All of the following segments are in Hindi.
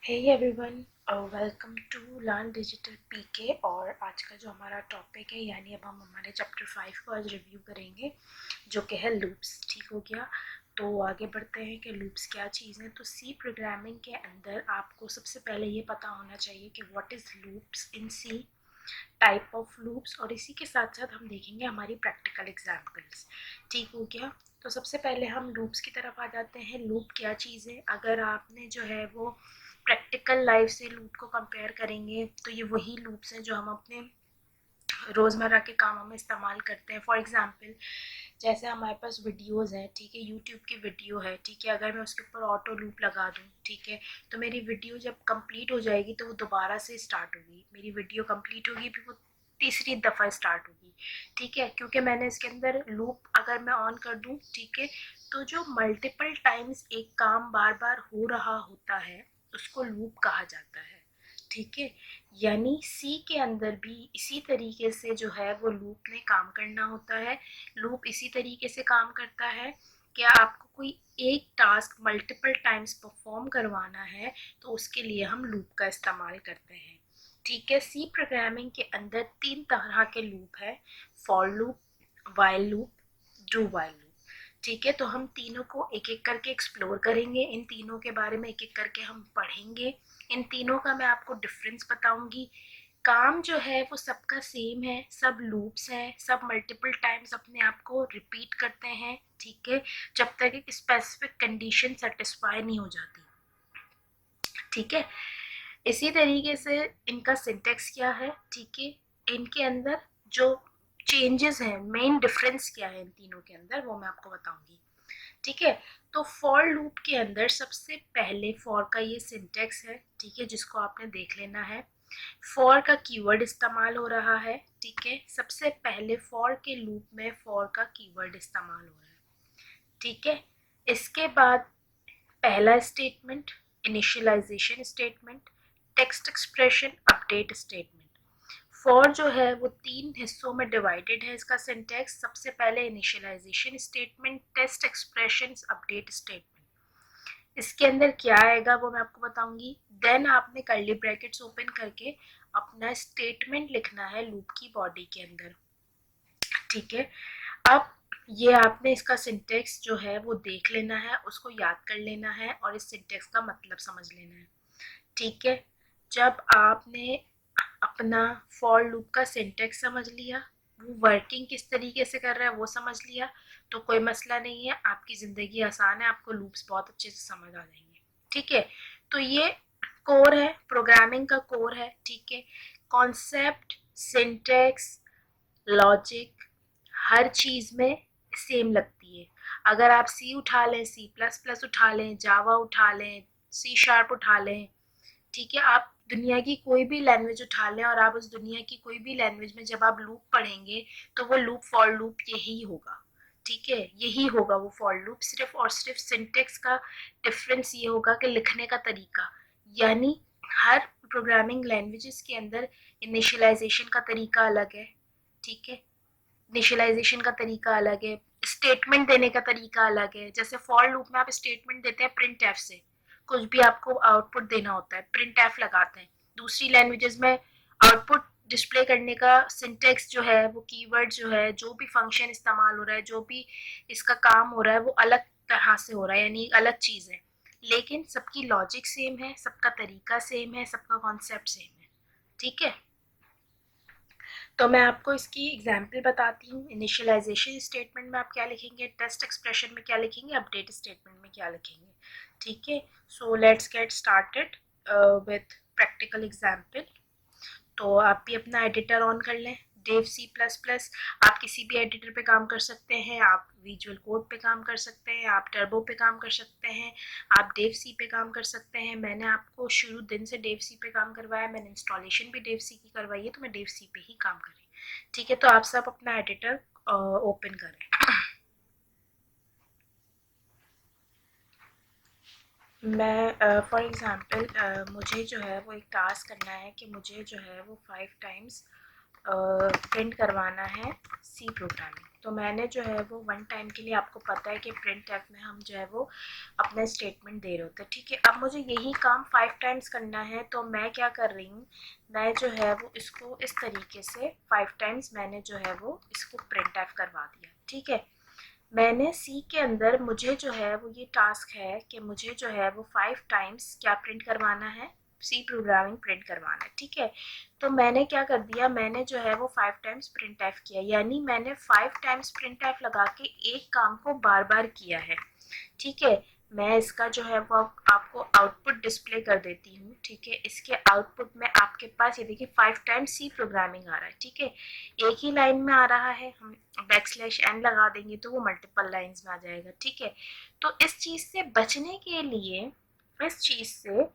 Hey everyone, welcome to learn digital PK. और आज का जो हमारा टॉपिक है यानी अब हम हमारे चैप्टर 5 को आज रिव्यू करेंगे जो कि है लूप्स। ठीक हो गया? तो आगे बढ़ते हैं कि लूप्स क्या चीज़ है। तो सी प्रोग्रामिंग के अंदर आपको सबसे पहले ये पता होना चाहिए कि what is loops in C, type of loops, और इसी के साथ साथ हम देखेंगे हमारी प्रैक्टिकल एग्जाम्पल्स। ठीक हो गया? तो सबसे पहले हम लूप्स की तरफ आ जाते हैं। लूप क्या चीज़ है? अगर आपने जो है वो प्रैक्टिकल लाइफ से लूप को कंपेयर करेंगे तो ये वही लूप्स हैं जो हम अपने रोज़मर्रा के कामों में इस्तेमाल करते हैं। फॉर एग्जांपल, जैसे हमारे पास वीडियोस हैं, ठीक है, यूट्यूब की वीडियो है, ठीक है, अगर मैं उसके ऊपर ऑटो लूप लगा दूँ, ठीक है, तो मेरी वीडियो जब कंप्लीट हो जाएगी तो वो दोबारा से स्टार्ट होगी। मेरी वीडियो कंप्लीट होगी फिर वो तीसरी दफ़ा स्टार्ट होगी। ठीक है, क्योंकि मैंने इसके अंदर लूप अगर मैं ऑन कर दूँ, ठीक है, तो जो मल्टीपल टाइम्स एक काम बार बार हो रहा होता है उसको लूप कहा जाता है। ठीक है, यानी सी के अंदर भी इसी तरीके से जो है वो लूप में काम करना होता है। लूप इसी तरीके से काम करता है कि आपको कोई एक टास्क मल्टीपल टाइम्स परफॉर्म करवाना है तो उसके लिए हम लूप का इस्तेमाल करते हैं। ठीक है, सी प्रोग्रामिंग के अंदर 3 तरह के लूप है: for loop, while loop, do while loop. ठीक है, तो हम तीनों को एक एक करके एक्सप्लोर करेंगे, इन तीनों के बारे में एक एक करके हम पढ़ेंगे। इन तीनों का मैं आपको डिफरेंस बताऊंगी। काम जो है वो सबका सेम है, सब लूप्स हैं, सब मल्टीपल टाइम्स अपने आप को रिपीट करते हैं। ठीक है, जब तक एक स्पेसिफिक कंडीशन सेटिस्फाई नहीं हो जाती। ठीक है, इसी तरीके से इनका सिंटेक्स क्या है, ठीक है, इनके अंदर जो चेंजेस हैं, मेन डिफरेंस क्या है इन तीनों के अंदर, वो मैं आपको बताऊंगी। ठीक है, तो फॉर लूप के अंदर सबसे पहले फॉर का ये सिंटेक्स है, ठीक है, जिसको आपने देख लेना है। फॉर का कीवर्ड इस्तेमाल हो रहा है। ठीक है, सबसे पहले फॉर के लूप में फॉर का कीवर्ड इस्तेमाल हो रहा है। ठीक है, इसके बाद पहला statement initialization statement, test expression, update statement. For जो है वो 3 हिस्सों में डिवाइडेड है इसका सिंटेक्स। सबसे पहले initialization statement, test expression, update statement. इसके अंदर क्या आएगा वो मैं आपको बताऊंगी। देन आपने कर्ली ब्रैकेट्स ओपन करके अपना स्टेटमेंट लिखना है लूप की बॉडी के अंदर। ठीक है, अब ये आपने इसका सिंटेक्स जो है वो देख लेना है, उसको याद कर लेना है और इस सिंटेक्स का मतलब समझ लेना है। ठीक है, जब आपने अपना फॉर लूप का सिंटेक्स समझ लिया, वो वर्किंग किस तरीके से कर रहा है वो समझ लिया, तो कोई मसला नहीं है, आपकी ज़िंदगी आसान है, आपको लूप्स बहुत अच्छे से समझ आ जाएंगे। ठीक है, तो ये कोर है, प्रोग्रामिंग का कोर है। ठीक है, कॉन्सेप्ट, सिंटेक्स, लॉजिक हर चीज़ में सेम लगती है। अगर आप सी उठा लें, सी प्लस प्लस उठा लें, जावा उठा लें, सी शार्प उठा लें, ठीक है, आप दुनिया की कोई भी लैंग्वेज उठा लें और आप उस दुनिया की कोई भी लैंग्वेज में जब आप लूप पढ़ेंगे तो वो लूप फॉर लूप यही होगा। ठीक है, यही होगा वो फॉर लूप, सिर्फ और सिर्फ सिंटेक्स का डिफरेंस ये होगा कि लिखने का तरीका। यानी हर प्रोग्रामिंग लैंग्वेजेस के अंदर इनिशियलाइजेशन का तरीका अलग है। ठीक है, इनिशियलाइजेशन का तरीका अलग है, स्टेटमेंट देने का तरीका अलग है। जैसे फॉर लूप में आप स्टेटमेंट देते हैं प्रिंट एफ से, कुछ भी आपको आउटपुट देना होता है प्रिंट एफ लगाते हैं। दूसरी लैंग्वेजेस में आउटपुट डिस्प्ले करने का सिंटेक्स जो है, वो कीवर्ड जो है, जो भी फंक्शन इस्तेमाल हो रहा है, जो भी इसका काम हो रहा है वो अलग तरह से हो रहा है, यानी अलग चीज़ है। लेकिन सबकी लॉजिक सेम है, सबका तरीका सेम है, सबका कॉन्सेप्ट सेम है। ठीक है, तो मैं आपको इसकी एग्जाम्पल बताती हूँ। इनिशियलाइजेशन स्टेटमेंट में आप क्या लिखेंगे, टेस्ट एक्सप्रेशन में क्या लिखेंगे, अपडेट स्टेटमेंट में क्या लिखेंगे। ठीक है, so let's get started with practical example. तो आप भी अपना एडिटर ऑन कर लें, डेव सी प्लस प्लस। आप किसी भी एडिटर पे काम कर सकते हैं, आप विजुअल कोड पे काम कर सकते हैं, आप टर्बो पे काम कर सकते हैं, आप डेव सी पे काम कर सकते हैं। मैंने आपको शुरू दिन से डेव सी पे काम करवाया, मैंने इंस्टॉलेशन भी डेव सी की करवाई है, तो मैं डेव सी पे ही काम कर रही हूँ। ठीक है, तो आप सब अपना एडिटर ओपन करें। मैं फॉर एग्ज़ाम्पल मुझे जो है वो एक टास्क करना है कि मुझे जो है वो 5 टाइम्स प्रिंट करवाना है सी प्रोग्रामिंग। तो मैंने जो है वो वन टाइम के लिए, आपको पता है कि प्रिंट एफ में हम जो है वो अपना स्टेटमेंट दे रहे होते हैं, ठीक है। अब मुझे यही काम 5 टाइम्स करना है, तो मैं क्या कर रही हूँ, मैं जो है वो इसको इस तरीके से 5 टाइम्स मैंने जो है वो इसको प्रिंट एफ करवा दिया, ठीक है। मैंने सी के अंदर मुझे जो है वो ये टास्क है कि मुझे जो है वो 5 टाइम्स क्या प्रिंट करवाना है, सी प्रोग्रामिंग प्रिंट करवाना है, ठीक है। तो मैंने क्या कर दिया, मैंने जो है वो 5 टाइम्स प्रिंट एफ किया, यानी मैंने 5 टाइम्स प्रिंट एफ लगा के एक काम को बार बार किया है, ठीक है। मैं इसका जो है वो आपको आउटपुट डिस्प्ले कर देती हूँ, ठीक है। इसके आउटपुट में आपके पास ये देखिए 5 टाइम्स सी प्रोग्रामिंग आ रहा है, ठीक है। एक ही लाइन में आ रहा है, हम बैकस्लैश n लगा देंगे तो वो मल्टीपल लाइंस में आ जाएगा, ठीक है। तो इस चीज से बचने के लिए, इस चीज से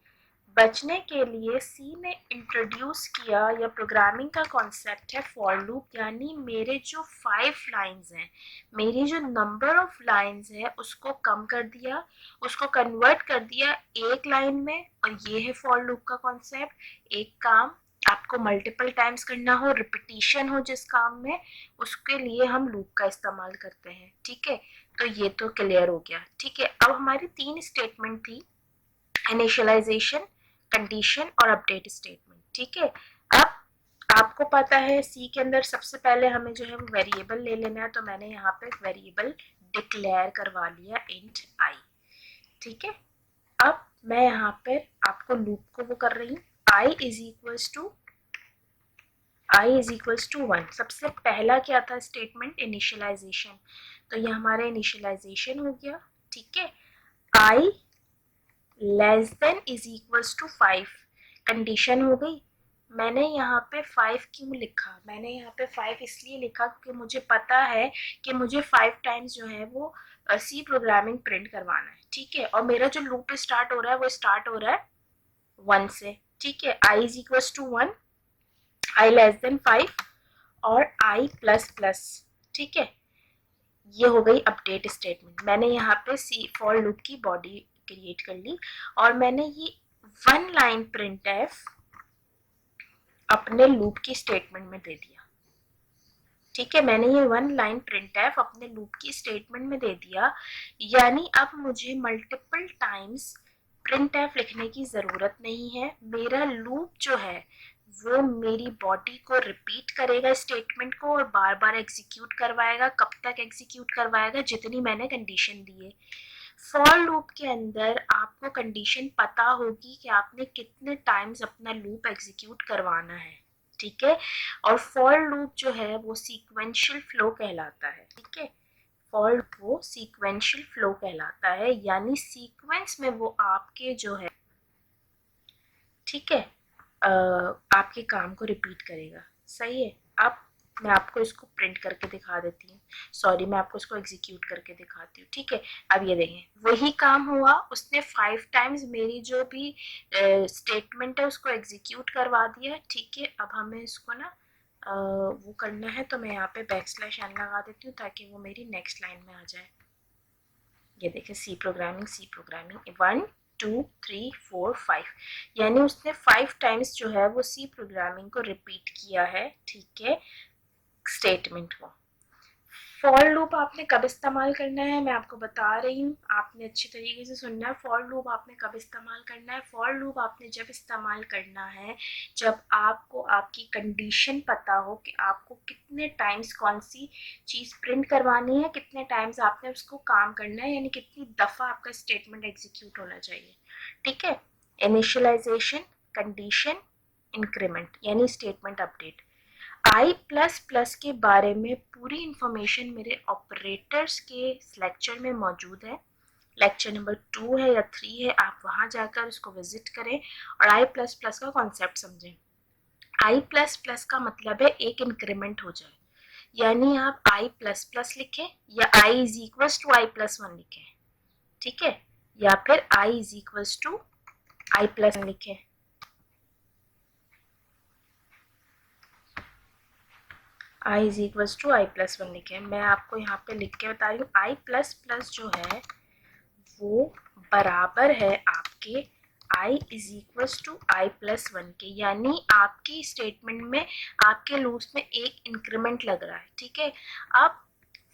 बचने के लिए सी ने इंट्रोड्यूस किया, या प्रोग्रामिंग का कॉन्सेप्ट है फॉर लूप, यानी मेरे जो 5 लाइंस हैं, मेरी जो नंबर ऑफ लाइंस है उसको कम कर दिया, उसको कन्वर्ट कर दिया एक लाइन में। और ये है फॉर लूप का कॉन्सेप्ट। एक काम आपको मल्टीपल टाइम्स करना हो, रिपीटिशन हो जिस काम में, उसके लिए हम लूप का इस्तेमाल करते हैं, ठीक है। तो ये तो क्लियर हो गया, ठीक है। अब हमारी 3 स्टेटमेंट थी, इनिशियलाइजेशन, कंडीशन और अपडेट स्टेटमेंट, ठीक है। अब आपको पता है सी के अंदर सबसे पहले हमें जो है वो वेरिएबल ले लेना है, तो मैंने यहाँ पे वेरिएबल डिक्लेयर करवा लिया इंट आई, ठीक है। अब मैं यहाँ पे आपको लूप को वो कर रही हूँ, आई इज इक्वल्स टू 1। सबसे पहला क्या था स्टेटमेंट, इनिशियलाइजेशन, तो ये हमारा इनिशियलाइजेशन हो गया, ठीक है। I less than is equals to 5 condition हो गई। मैंने यहाँ पे 5 क्यों लिखा, मैंने यहाँ पे 5 इसलिए लिखा क्योंकि मुझे पता है कि मुझे 5 टाइम्स जो है वो सी प्रोग्रामिंग प्रिंट करवाना है, ठीक है। और मेरा जो लूप स्टार्ट हो रहा है वो स्टार्ट हो रहा है 1 से, ठीक है। I is equals to 1, I less than 5 और आई प्लस प्लस, ठीक है। ये हो गई अपडेट स्टेटमेंट। मैंने यहाँ पे सी फॉर लूप की बॉडी क्रिएट कर ली, और मैंने ये 1 लाइन प्रिंट एफ अपने लूप की स्टेटमेंट में दे दिया, ठीक है। मैंने ये 1 लाइन प्रिंट एफ अपने लूप की स्टेटमेंट में दे दिया, यानी अब मुझे मल्टीपल टाइम्स प्रिंट एफ लिखने की जरूरत नहीं है। मेरा लूप जो है वो मेरी बॉडी को रिपीट करेगा स्टेटमेंट को, और बार बार एग्जीक्यूट करवाएगा। कब तक एग्जीक्यूट करवाएगा, जितनी मैंने कंडीशन दी है। फॉर लूप के अंदर आपको कंडीशन पता होगी कि आपने कितने टाइम्स अपना लूप एग्जीक्यूट करवाना है, ठीक है। और फॉर लूप जो है वो सीक्वेंशियल फ्लो कहलाता है, ठीक है। फॉर वो सीक्वेंशियल फ्लो कहलाता है, यानी सीक्वेंस में वो आपके जो है, ठीक है, आपके काम को रिपीट करेगा, सही है। अब मैं आपको इसको प्रिंट करके दिखा देती हूँ, सॉरी मैं आपको इसको एग्जीक्यूट करके दिखाती हूँ, ठीक है। अब ये देखें वही काम हुआ, उसने 5 टाइम्स मेरी जो भी स्टेटमेंट है उसको एग्जीक्यूट करवा दिया, ठीक है। अब हमें इसको ना वो करना है, तो मैं यहाँ पे बैकस्लैश n लगा देती हूँ ताकि वो मेरी नेक्स्ट लाइन में आ जाए। ये देखिए सी प्रोग्रामिंग 1 2 3 4 5, यानी उसने 5 टाइम्स जो है वो सी प्रोग्रामिंग को रिपीट किया है, ठीक है, स्टेटमेंट को। फॉर लूप आपने कब इस्तेमाल करना है मैं आपको बता रही हूँ, आपने अच्छी तरीके से सुनना है। फॉर लूप आपने कब इस्तेमाल करना है, फॉर लूप आपने जब इस्तेमाल करना है जब आपको आपकी कंडीशन पता हो कि आपको कितने टाइम्स कौन सी चीज़ प्रिंट करवानी है, कितने टाइम्स आपने उसको काम करना है, यानी कितनी दफ़ा आपका स्टेटमेंट एग्जीक्यूट होना चाहिए, ठीक है। इनिशियलाइजेशन, कंडीशन, इंक्रीमेंट यानी स्टेटमेंट अपडेट। आई प्लस प्लस के बारे में पूरी इंफॉर्मेशन मेरे ऑपरेटर्स के लेक्चर में मौजूद है। लेक्चर नंबर 2 है या 3 है, आप वहाँ जाकर उसको विजिट करें और आई प्लस प्लस का कॉन्सेप्ट समझें। आई प्लस प्लस का मतलब है एक इंक्रीमेंट हो जाए, यानी आप आई प्लस प्लस लिखें या I is equals to I plus 1 लिखें, ठीक है, या फिर I is equals to I plus लिखें। I is equals to I plus 1 लिखे। मैं आपको यहाँ पे लिख के बता रही हूँ, आई प्लस प्लस जो है वो बराबर है आपके I is equals to I plus one के, यानी आपकी स्टेटमेंट में, आपके लूप्स में एक इंक्रीमेंट लग रहा है, ठीक है। अब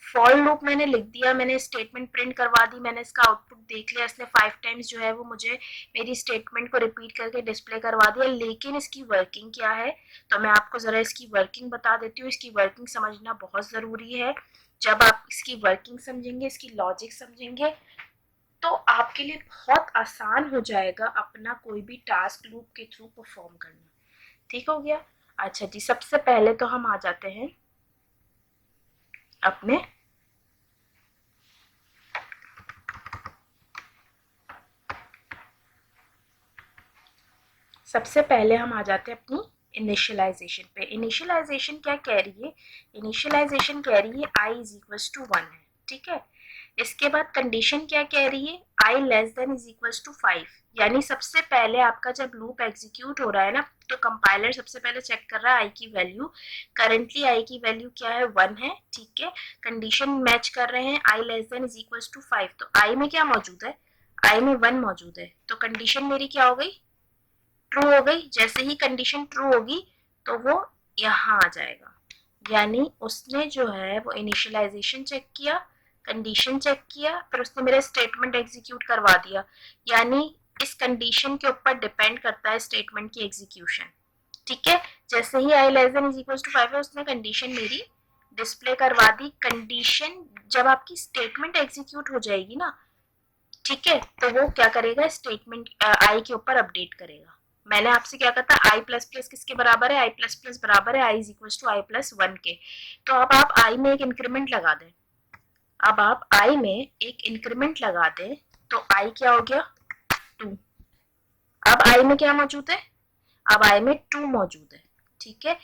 फॉर लूप मैंने लिख दिया, मैंने स्टेटमेंट प्रिंट करवा दी, मैंने इसका आउटपुट देख लिया, इसने 5 टाइम्स जो है वो मुझे मेरी स्टेटमेंट को रिपीट करके डिस्प्ले करवा दिया, लेकिन इसकी वर्किंग क्या है, तो मैं आपको जरा इसकी वर्किंग बता देती हूँ। इसकी वर्किंग समझना बहुत ज़रूरी है। जब आप इसकी वर्किंग समझेंगे, इसकी लॉजिक समझेंगे, तो आपके लिए बहुत आसान हो जाएगा अपना कोई भी टास्क लूप के थ्रू परफॉर्म करना। ठीक हो गया। अच्छा जी, सबसे पहले तो हम आ जाते हैं अपने अपनी इनिशियलाइजेशन पे। इनिशियलाइजेशन क्या कह रही है? इनिशियलाइजेशन कह रही है आई इज इक्वल्स टू 1 है, ठीक है। इसके बाद कंडीशन क्या कह रही है? I less than is equals to 5, यानी सबसे पहले आपका जब लूप एग्जीक्यूट हो रहा है ना, तो कंपाइलर सबसे पहले चेक कर रहा है आई की वैल्यू। करंटली आई की वैल्यू क्या है? 1 है, ठीक है। कंडीशन मैच कर रहे हैं, I less than is equals to 5, तो आई में क्या मौजूद है? आई में 1 मौजूद है, तो कंडीशन मेरी क्या हो गई? ट्रू हो गई। जैसे ही कंडीशन ट्रू होगी तो वो यहाँ आ जाएगा, यानी उसने जो है वो इनिशियलाइजेशन चेक किया, कंडीशन चेक किया, फिर उसने मेरा स्टेटमेंट एग्जीक्यूट करवा दिया। यानी इस कंडीशन के ऊपर डिपेंड करता है स्टेटमेंट की एग्जीक्यूशन, ठीक है। जैसे ही I less than is equal to 5 है, उसने कंडीशन मेरी डिस्प्ले करवा दी। कंडीशन जब आपकी स्टेटमेंट एग्जीक्यूट हो जाएगी ना, ठीक है, तो वो क्या करेगा? स्टेटमेंट आई के ऊपर अपडेट करेगा। मैंने आपसे क्या कहा था? आई प्लस प्लस किसके बराबर है? आई प्लस प्लस बराबर है I is equal to I plus 1 के। तो अब आप आई में एक इंक्रीमेंट लगा दें, अब आप आई में एक इंक्रीमेंट लगा दें, तो आई क्या हो गया? 2। अब आई में क्या मौजूद है? अब आई में 2 मौजूद है, ठीक है।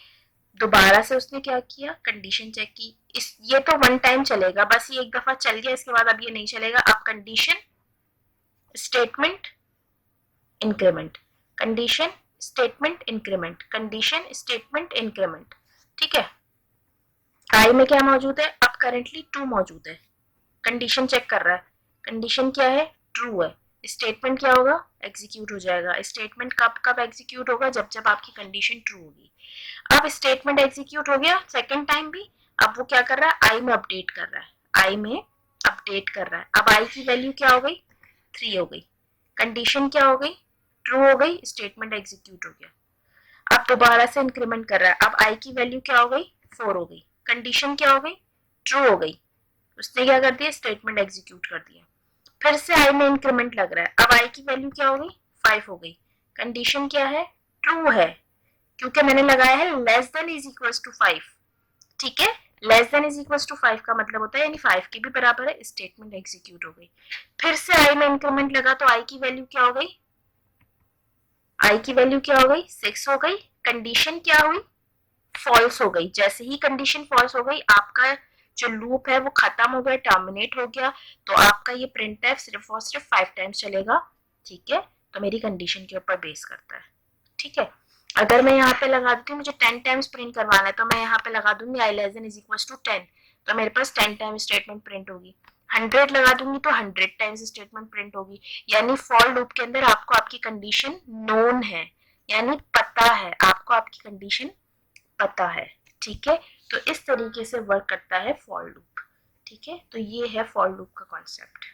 दोबारा से उसने क्या किया? कंडीशन चेक की। इस ये तो 1 टाइम चलेगा, बस ये एक दफा चल गया, इसके बाद अब ये नहीं चलेगा। अब condition statement increment, condition statement increment, condition statement increment, ठीक है। आई में क्या मौजूद है? अब करेंटली 2 मौजूद है। कंडीशन चेक कर रहा है, कंडीशन क्या है? ट्रू है। स्टेटमेंट क्या होगा? एग्जीक्यूट हो जाएगा। स्टेटमेंट कब कब एग्जीक्यूट होगा? जब जब आपकी कंडीशन ट्रू होगी। अब स्टेटमेंट एग्जीक्यूट हो गया सेकंड टाइम भी। अब वो क्या कर रहा है? आई में अपडेट कर रहा है, आई में अपडेट कर रहा है। अब आई की वैल्यू क्या हो गई? 3 हो गई। कंडीशन क्या हो गई? ट्रू हो गई। स्टेटमेंट एग्जीक्यूट हो गया। अब दोबारा से इंक्रीमेंट कर रहा है, अब आई की वैल्यू क्या हो गई? 4 हो गई। कंडीशन क्या हो गई? ट्रू हो गई। उसने क्या कर दिया? स्टेटमेंट एग्जीक्यूट कर दिया। फिर से आई में इंक्रीमेंट लग रहा है, अब आई की वैल्यू क्या हो गई? 5 हो गई। कंडीशन क्या है? ट्रू है, क्योंकि मैंने लगाया है less than is equal to 5, ठीक है। Less than is equal to 5 का मतलब होता है यानी 5 के भी बराबर है। स्टेटमेंट एग्जीक्यूट हो गई। फिर से आई में इंक्रीमेंट लगा, तो आई की वैल्यू क्या हो गई? आई की वैल्यू क्या हो गई? 6 हो गई। कंडीशन क्या हुई? फॉल्स हो गई। जैसे ही कंडीशन फॉल्स हो गई, आपका जो लूप है वो खत्म हो गया, टर्मिनेट हो गया। तो आपका ये प्रिंट है सिर्फ और सिर्फ 5 टाइम्स चलेगा, ठीक है। तो मेरी कंडीशन के ऊपर बेस करता है, ठीक है। अगर मैं यहाँ पे लगा देती हूँ मुझे 10 टाइम्स प्रिंट करवाना है, तो मैं यहाँ पे लगा दूंगी I less than is equal to 10, तो मेरे पास 10 टाइम्स स्टेटमेंट प्रिंट होगी। 100 लगा दूंगी तो 100 टाइम्स स्टेटमेंट प्रिंट होगी। यानी फॉर लूप के अंदर आपको आपकी कंडीशन नोन है, यानी पता है, आपको आपकी कंडीशन पता है, ठीक है। तो इस तरीके से वर्क करता है फॉर लूप, ठीक है। तो ये है फॉर लूप का कॉन्सेप्ट।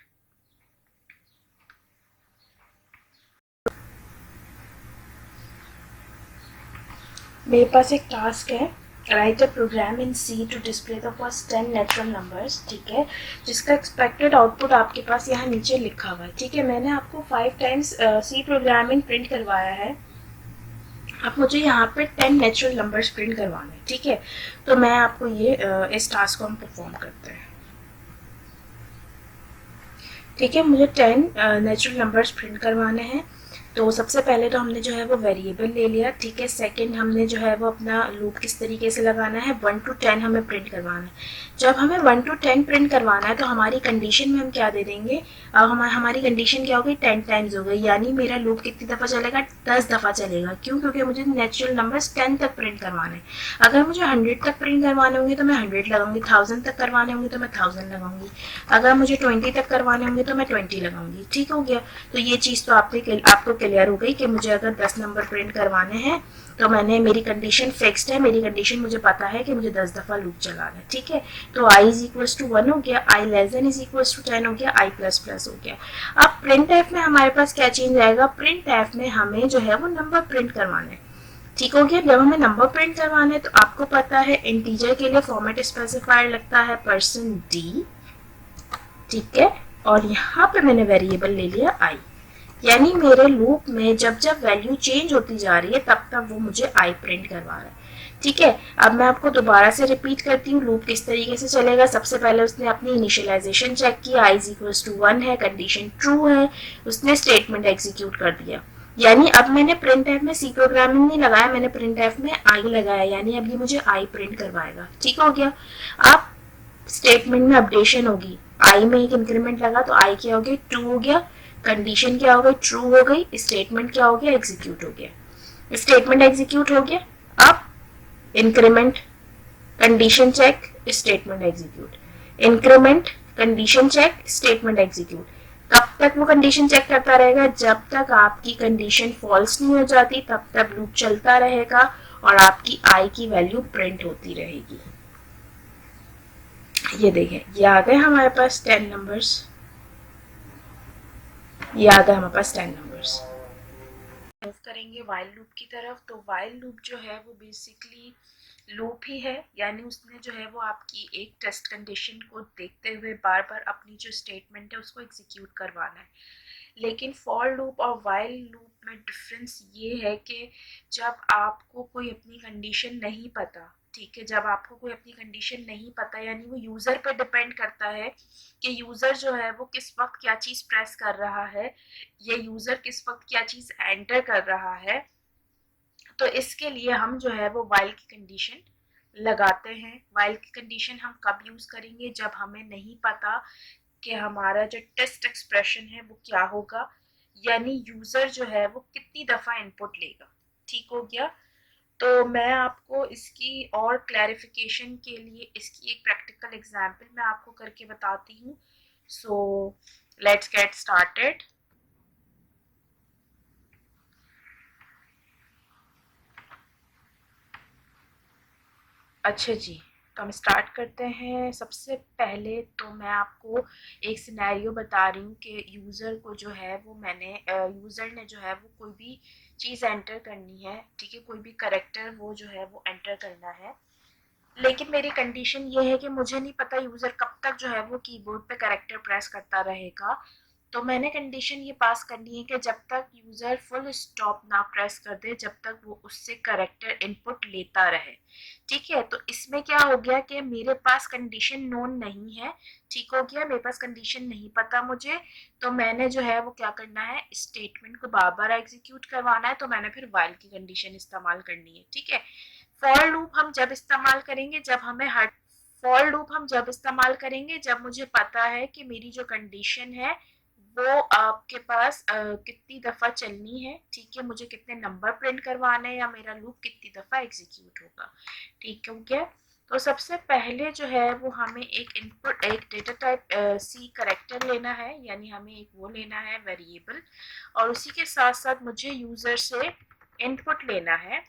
मेरे पास एक टास्क है, write a program in C to display the first 10 natural numbers, ठीक है, जिसका एक्सपेक्टेड आउटपुट आपके पास यहाँ नीचे लिखा हुआ है, ठीक है। मैंने आपको 5 टाइम्स सी प्रोग्रामिंग प्रिंट करवाया है। अब मुझे यहाँ पे 10 नेचुरल नंबर्स प्रिंट करवाने, ठीक है। तो मैं आपको ये इस टास्क को हम परफॉर्म करते हैं, ठीक है। मुझे 10 नेचुरल नंबर्स प्रिंट करवाने हैं। तो सबसे पहले तो हमने जो है वो वेरिएबल ले लिया, ठीक है। सेकंड हमने जो है वो अपना लूप किस तरीके से लगाना है, 1 to 10 हमें प्रिंट करवाना है। जब हमें 1 to 10 प्रिंट करवाना है तो हमारी कंडीशन में हम क्या दे देंगे? हमारी कंडीशन क्या हो गई? 10 टाइम्स हो गई, यानी मेरा लूप कितनी दफ़ा चलेगा? 10 दफ़ा चलेगा। क्यों? क्योंकि मुझे नेचुरल नंबर्स 10 तक प्रिंट करवाने हैं। अगर मुझे 100 तक प्रिंट करवाने होंगे तो मैं 100 लगाऊंगी, 1000 तक करवाने होंगे तो मैं 1000 लगाऊंगी, अगर मुझे 20 तक करवाने होंगे तो मैं 20 लगाऊंगी, ठीक हो गया। तो ये चीज़ तो आपको क्लियर हो गई कि मुझे अगर 10 नंबर प्रिंट करवाने हैं तो मैंने मेरी कंडीशन फिक्स्ड है, मेरी कंडीशन मुझे पता है कि मुझे 10 दफ़ा लूप चलाना है, ठीक है। तो i इज इक्वल्स टू 1 हो गया, i less than is equals to 10 हो गया, i प्लस प्लस हो गया। अब प्रिंट एफ में हमारे पास क्या चेंज आएगा, प्रिंट एफ में हमें जो है वो नंबर प्रिंट करवाना है, ठीक हो गया। जब हमें नंबर प्रिंट करवाना है तो आपको पता है इंटीजर के लिए फॉर्मेट स्पेसिफायर लगता है %d, ठीक है। और यहाँ पे मैंने वेरिएबल ले लिया i, यानी मेरे लूप में जब जब वैल्यू चेंज होती जा रही है तब तब वो मुझे i प्रिंट करवा रहा है, ठीक है। अब मैं आपको दोबारा से रिपीट करती हूँ लूप किस तरीके से चलेगा। सबसे पहले उसने अपनी इनिशियलाइजेशन चेक किया, i इज इक्वल्स टू 1 है, कंडीशन ट्रू है, उसने स्टेटमेंट एग्जीक्यूट कर दिया। यानी अब मैंने प्रिंट एफ में सी प्रोग्रामिंग नहीं लगाया, मैंने प्रिंट एफ में आई लगाया, यानी अब ये मुझे आई प्रिंट करवाएगा, ठीक हो गया। अब स्टेटमेंट में अपडेशन होगी, आई में एक इंक्रीमेंट लगा तो आई क्या हो गया, 2 हो गया, कंडीशन क्या हो गई, ट्रू हो गई, स्टेटमेंट क्या हो गया, एग्जीक्यूट हो गया, स्टेटमेंट एग्जीक्यूट हो गया। अब increment, condition check, statement execute, increment, condition check, statement execute. कब तक वो कंडीशन चेक करता रहेगा, जब तक आपकी कंडीशन फॉल्स नहीं हो जाती तब तक लूप चलता रहेगा और आपकी आई की वैल्यू प्रिंट होती रहेगी। ये देखें, ये आ गए हमारे पास 10 नंबर्स, ये आ गए हमारे पास 10 नंबर्स। मूव करेंगे वाइल लूप की तरफ। तो वाइल लूप जो है वो बेसिकली लूप ही है, यानी उसने जो है वो आपकी एक टेस्ट कंडीशन को देखते हुए बार बार अपनी जो स्टेटमेंट है उसको एग्जीक्यूट करवाना है। लेकिन फॉर लूप और वाइल लूप में डिफरेंस ये है कि जब आपको कोई अपनी कंडीशन नहीं पता, ठीक है, जब आपको कोई अपनी कंडीशन नहीं पता, यानी वो यूज़र पे डिपेंड करता है कि यूज़र जो है वो किस वक्त क्या चीज़ प्रेस कर रहा है, ये यूज़र किस वक्त क्या चीज़ एंटर कर रहा है। तो इसके लिए हम जो है वो वाइल की कंडीशन लगाते हैं। वाइल की कंडीशन हम कब यूज़ करेंगे, जब हमें नहीं पता कि हमारा जो टेस्ट एक्सप्रेशन है वो क्या होगा, यानी यूज़र जो है वो कितनी दफ़ा इनपुट लेगा, ठीक हो गया। तो मैं आपको इसकी और क्लैरिफिकेशन के लिए इसकी एक प्रैक्टिकल एग्जांपल मैं आपको करके बताती हूँ। So let's get started. अच्छा जी, तो हम स्टार्ट करते हैं। सबसे पहले तो मैं आपको एक सिनेरियो बता रही हूँ कि यूज़र को जो है वो यूज़र ने जो है वो कोई भी चीज़ एंटर करनी है, ठीक है, कोई भी करेक्टर वो जो है वो एंटर करना है। लेकिन मेरी कंडीशन ये है कि मुझे नहीं पता यूज़र कब तक जो है वो कीबोर्ड पे करेक्टर प्रेस करता रहेगा। तो मैंने कंडीशन ये पास करनी है कि जब तक यूज़र फुल स्टॉप ना प्रेस कर दे जब तक वो उससे करेक्टर इनपुट लेता रहे, ठीक है। तो इसमें क्या हो गया कि मेरे पास कंडीशन नोन नहीं है, ठीक हो गया, मेरे पास कंडीशन नहीं पता मुझे। तो मैंने जो है वो क्या करना है, स्टेटमेंट को बार बार एग्जीक्यूट करवाना है, तो मैंने फिर वाइल की कंडीशन इस्तेमाल करनी है, ठीक है। फॉर लूप हम जब इस्तेमाल करेंगे जब हमें हर फॉर लूप हम जब इस्तेमाल करेंगे जब मुझे पता है कि मेरी जो कंडीशन है वो आपके पास कितनी दफ़ा चलनी है, ठीक है, मुझे कितने नंबर प्रिंट करवाने हैं या मेरा लूप कितनी दफ़ा एग्जीक्यूट होगा, ठीक है क्या। तो सबसे पहले जो है वो हमें एक इनपुट एक डेटा टाइप सी करेक्टर लेना है, यानी हमें एक वो लेना है वेरिएबल, और उसी के साथ साथ मुझे यूज़र से इनपुट लेना है।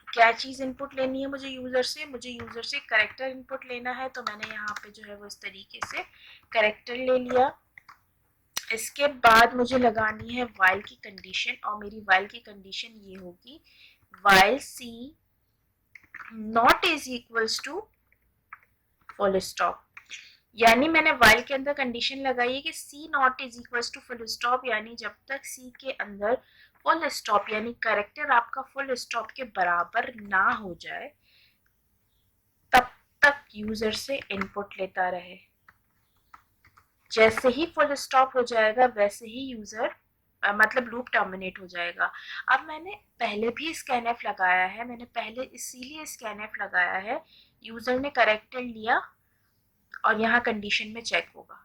क्या चीज़ इनपुट लेनी है मुझे यूज़र से करेक्टर इनपुट लेना है। तो मैंने यहाँ पे जो है वो इस तरीके से करेक्टर ले लिया। इसके बाद मुझे लगानी है वाइल की कंडीशन, और मेरी वाइल की कंडीशन ये होगी, while C not is equals to full stop. यानी मैंने वाइल के अंदर कंडीशन लगाई है कि C not is equals to full stop, यानी जब तक सी के अंदर फुल स्टॉप यानी करेक्टर आपका फुल स्टॉप के बराबर ना हो जाए तब तक यूजर से इनपुट लेता रहे। जैसे ही फुल स्टॉप हो जाएगा वैसे ही यूजर मतलब लूप टर्मिनेट हो जाएगा। अब मैंने पहले भी स्कैनएफ लगाया है, मैंने पहले इसीलिए स्कैनएफ लगाया है, यूजर ने करेक्टर लिया और यहाँ कंडीशन में चेक होगा,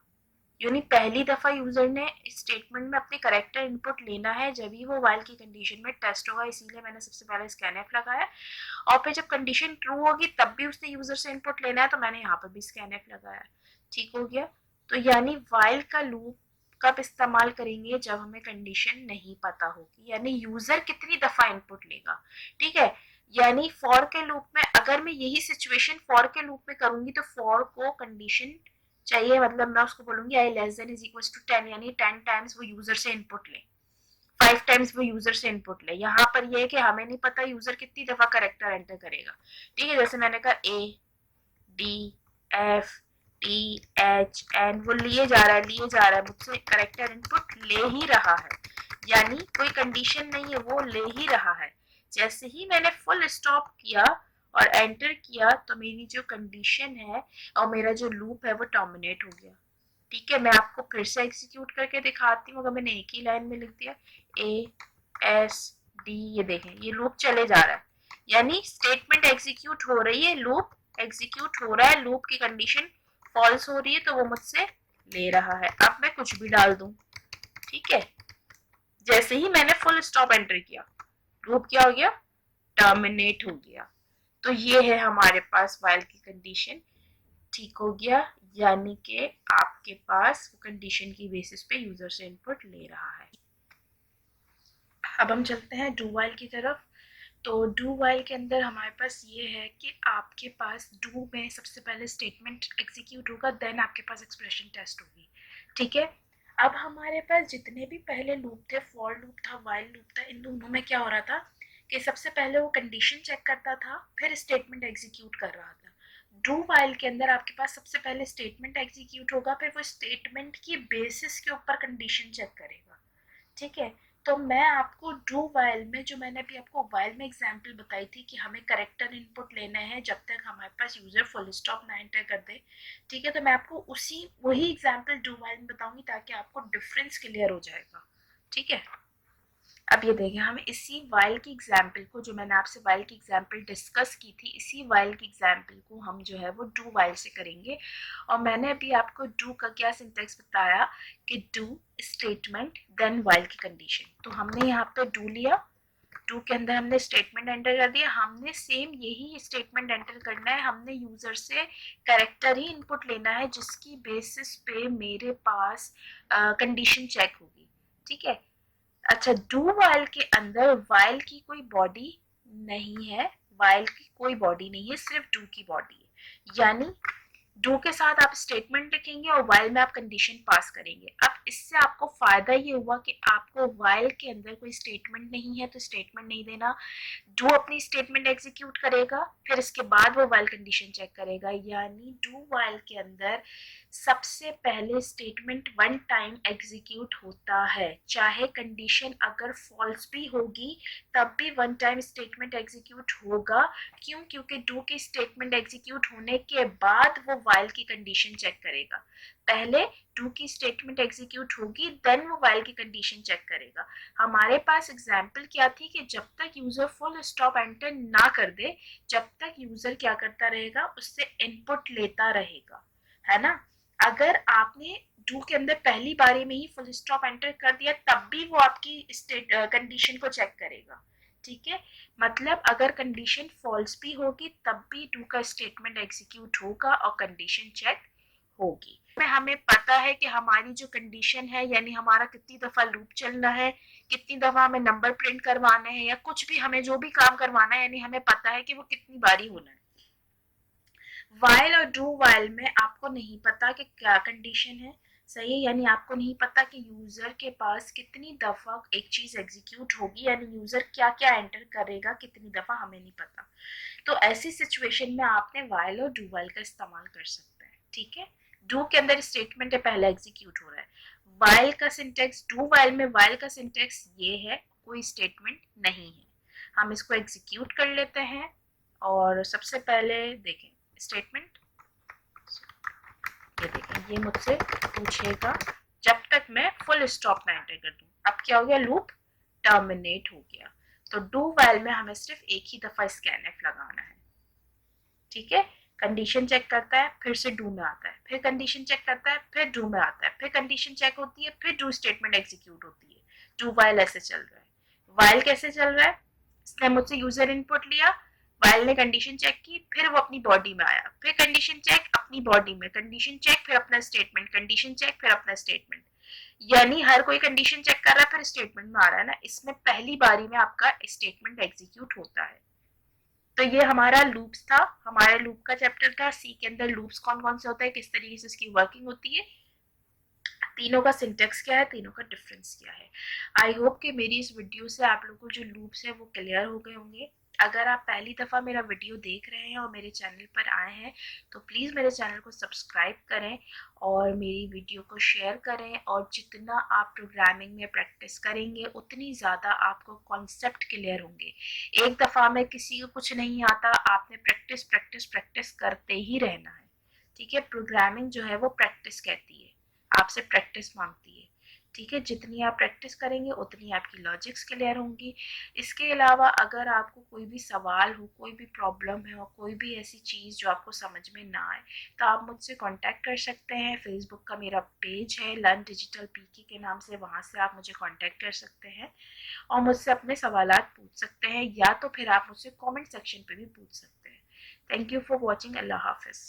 यानी पहली दफा यूजर ने स्टेटमेंट में अपने करेक्टर इनपुट लेना है जब ही वो वाइल की कंडीशन में टेस्ट होगा, इसीलिए मैंने सबसे पहले स्कैनएफ लगाया। और फिर जब कंडीशन ट्रू होगी तब भी उसने यूजर से इनपुट लेना है, तो मैंने यहाँ पर भी स्कैनएफ लगाया, ठीक हो गया। तो यानी वाइल का लूप कब इस्तेमाल करेंगे, जब हमें कंडीशन नहीं पता होगी, यानी यूजर कितनी दफा इनपुट लेगा। ठीक है, यानी फॉर के लूप में अगर मैं यही सिचुएशन फॉर के लूप में करूंगी तो फॉर को कंडीशन चाहिए, मतलब मैं उसको बोलूंगी I less than is equal to 10, यानी 10 टाइम्स वो यूजर से इनपुट ले, 5 टाइम्स वो यूजर से इनपुट ले। यहाँ पर ये है कि हमें नहीं पता यूजर कितनी दफा करेक्टर एंटर करेगा। ठीक है, जैसे मैंने कहा A D F T H N, वो लिए जा रहा है मुझसे करेक्टर इनपुट ले ही रहा है, यानी कोई कंडीशन नहीं है, वो ले ही रहा है। जैसे ही मैंने फुल स्टॉप किया और एंटर किया तो मेरी जो कंडीशन है और मेरा जो लूप है वो टर्मिनेट हो गया। ठीक है, मैं आपको फिर से एग्जीक्यूट करके दिखाती हूँ। अगर मैंने एक ही लाइन में लिख दिया ए एस डी, ये देखें ये लूप चले जा रहा है, यानी स्टेटमेंट एग्जीक्यूट हो रही है, लूप एग्जीक्यूट हो रहा है, लूप की कंडीशन फॉल्स हो रही है तो वो मुझसे ले रहा है। अब मैं कुछ भी डाल दूं, ठीक है, जैसे ही मैंने फुल स्टॉप एंटर किया लूप क्या हो गया, टर्मिनेट हो गया। तो ये है हमारे पास व्हाइल की कंडीशन, ठीक हो गया, यानी कि आपके पास कंडीशन की बेसिस पे यूजर से इनपुट ले रहा है। अब हम चलते हैं डू व्हाइल की तरफ। तो डू व्हाइल के अंदर हमारे पास ये है कि आपके पास डू में सबसे पहले स्टेटमेंट एग्जीक्यूट होगा, देन आपके पास एक्सप्रेशन टेस्ट होगी। ठीक है, अब हमारे पास जितने भी पहले लूप थे, फॉर लूप था, व्हाइल लूप था, इन दोनों में क्या हो रहा था कि सबसे पहले वो कंडीशन चेक करता था, फिर स्टेटमेंट एग्जीक्यूट कर रहा था। डू व्हाइल के अंदर आपके पास सबसे पहले स्टेटमेंट एग्जीक्यूट होगा, फिर वो स्टेटमेंट की बेसिस के ऊपर कंडीशन चेक करेगा। ठीक है, तो मैं आपको डू वाइल में, जो मैंने अभी आपको वाइल में एग्जांपल बताई थी कि हमें करेक्टर इनपुट लेना है जब तक हमारे पास यूजर फुल स्टॉप ना एंटर कर दे। ठीक है, तो मैं आपको वही एग्जांपल डू वाइल में बताऊंगी ताकि आपको डिफरेंस क्लियर हो जाएगा। ठीक है, अब ये देखें, हम इसी वाइल की एग्जाम्पल को, जो मैंने आपसे वाइल की एग्जाम्पल डिस्कस की थी, इसी वाइल की एग्जाम्पल को हम जो है वो डू वाइल से करेंगे। और मैंने अभी आपको डू का क्या सिंटेक्स बताया कि डू स्टेटमेंट देन वाइल की कंडीशन। तो हमने यहाँ पे डू लिया, डू के अंदर हमने स्टेटमेंट एंटर कर दिया, हमने सेम यही स्टेटमेंट एंटर करना है, हमने यूजर से कैरेक्टर ही इनपुट लेना है जिसकी बेसिस पे मेरे पास कंडीशन चेक होगी। ठीक है, अच्छा, डू वाइल के अंदर वाइल की कोई बॉडी नहीं है, वाइल की कोई बॉडी नहीं है, सिर्फ डू की बॉडी है, यानी डू के साथ आप स्टेटमेंट लिखेंगे और वाइल में आप कंडीशन पास करेंगे। अब इससे आपको फायदा ये हुआ कि आपको वाइल के अंदर कोई स्टेटमेंट नहीं है तो स्टेटमेंट नहीं देना, डू अपनी स्टेटमेंट एग्जीक्यूट करेगा, फिर इसके बाद वो वाइल कंडीशन चेक करेगा, यानी डू वाइल के अंदर सबसे पहले स्टेटमेंट वन टाइम एग्जीक्यूट होता है, चाहे कंडीशन अगर फॉल्स भी होगी तब भी वन टाइम स्टेटमेंट एग्जीक्यूट होगा। क्यों? क्योंकि डू की स्टेटमेंट एग्जीक्यूट होने के बाद वो वाइल की कंडीशन चेक करेगा। पहले डू की स्टेटमेंट एग्जीक्यूट होगी, देन वो वाइल की कंडीशन चेक करेगा। हमारे पास एग्जाम्पल क्या थी कि जब तक यूजर फुल स्टॉप एंटर ना कर दे, जब तक यूजर क्या करता रहेगा, उससे इनपुट लेता रहेगा, है ना। अगर आपने डू के अंदर पहली बारी में ही फुल स्टॉप एंटर कर दिया तब भी वो आपकी कंडीशन को चेक करेगा। ठीक है, मतलब अगर कंडीशन फॉल्स भी होगी तब भी डू का स्टेटमेंट एग्जीक्यूट होगा और कंडीशन चेक होगी। हमें पता है कि हमारी जो कंडीशन है, यानी हमारा कितनी दफा लूप चलना है, कितनी दफा हमें नंबर प्रिंट करवाने हैं, या कुछ भी हमें जो भी काम करवाना है, यानी हमें पता है कि वो कितनी बारी होना है। वाइल और डू वाइल में आपको नहीं पता कि क्या कंडीशन है, सही है, यानी आपको नहीं पता कि यूजर के पास कितनी दफा एक चीज एग्जीक्यूट होगी, यानी यूजर क्या क्या एंटर करेगा कितनी दफा, हमें नहीं पता। तो ऐसी सिचुएशन में आपने वाइल और डू वाइल का इस्तेमाल कर सकते हैं। ठीक है, डू के अंदर स्टेटमेंट है, पहला एग्जीक्यूट हो रहा है। वाइल का सिंटेक्स, डू वाइल में वाइल का सिंटेक्स ये है, कोई स्टेटमेंट नहीं है। हम इसको एग्जीक्यूट कर लेते हैं और सबसे पहले देखें स्टेटमेंट, ये देखें, ये मुझसे पूछेगा जब तक मैं फुल स्टॉप ना एंटर कर दूं। अब क्या हो गया, लूप टर्मिनेट हो गया। तो डू वाइल में हमें सिर्फ एक ही दफा स्कैनएफ लगाना है। ठीक है, कंडीशन चेक करता है, फिर से डू में आता है, फिर कंडीशन चेक करता है, फिर डू में आता है, फिर कंडीशन चेक होती है, फिर डू स्टेटमेंट एग्जीक्यूट होती है। डू वाइल ऐसे चल रहा है। वाइल कैसे चल रहा है, इसने मुझसे यूजर इनपुट लिया, वाइल ने कंडीशन चेक की, फिर वो अपनी बॉडी में आया, फिर कंडीशन चेक, अपनी बॉडी में कंडीशन चेक, फिर अपना स्टेटमेंट, कंडीशन चेक, फिर अपना स्टेटमेंट। यानी हर कोई कंडीशन चेक कर रहा है फिर स्टेटमेंट में आ रहा है ना, इसमें पहली बारी में आपका स्टेटमेंट एग्जीक्यूट होता है। तो ये हमारा लूप्स था, हमारे लूप का चैप्टर था। सी के अंदर लूप्स कौन कौन से होते हैं, किस तरीके से इसकी वर्किंग होती है, तीनों का सिंटेक्स क्या है, तीनों का डिफरेंस क्या है। आई होप कि मेरी इस वीडियो से आप लोगों को जो लूप्स है वो क्लियर हो गए होंगे। अगर आप पहली दफ़ा मेरा वीडियो देख रहे हैं और मेरे चैनल पर आए हैं तो प्लीज़ मेरे चैनल को सब्सक्राइब करें और मेरी वीडियो को शेयर करें। और जितना आप प्रोग्रामिंग में प्रैक्टिस करेंगे उतनी ज़्यादा आपको कॉन्सेप्ट क्लियर होंगे। एक दफ़ा में किसी को कुछ नहीं आता, आपने प्रैक्टिस प्रैक्टिस प्रैक्टिस करते ही रहना है। ठीक है, प्रोग्रामिंग जो है वो प्रैक्टिस कहती है, आपसे प्रैक्टिस मांगती है। ठीक है, जितनी आप प्रैक्टिस करेंगे उतनी आपकी लॉजिक्स क्लियर होंगी। इसके अलावा अगर आपको कोई भी सवाल हो, कोई भी प्रॉब्लम है और कोई भी ऐसी चीज़ जो आपको समझ में ना आए तो आप मुझसे कांटेक्ट कर सकते हैं। फेसबुक का मेरा पेज है लर्न डिजिटल पीके के नाम से, वहाँ से आप मुझे कांटेक्ट कर सकते हैं और मुझसे अपने सवालात पूछ सकते हैं, या तो फिर आप मुझसे कमेंट सेक्शन पे भी पूछ सकते हैं। Thank you for watching. अल्लाह हाफिज़।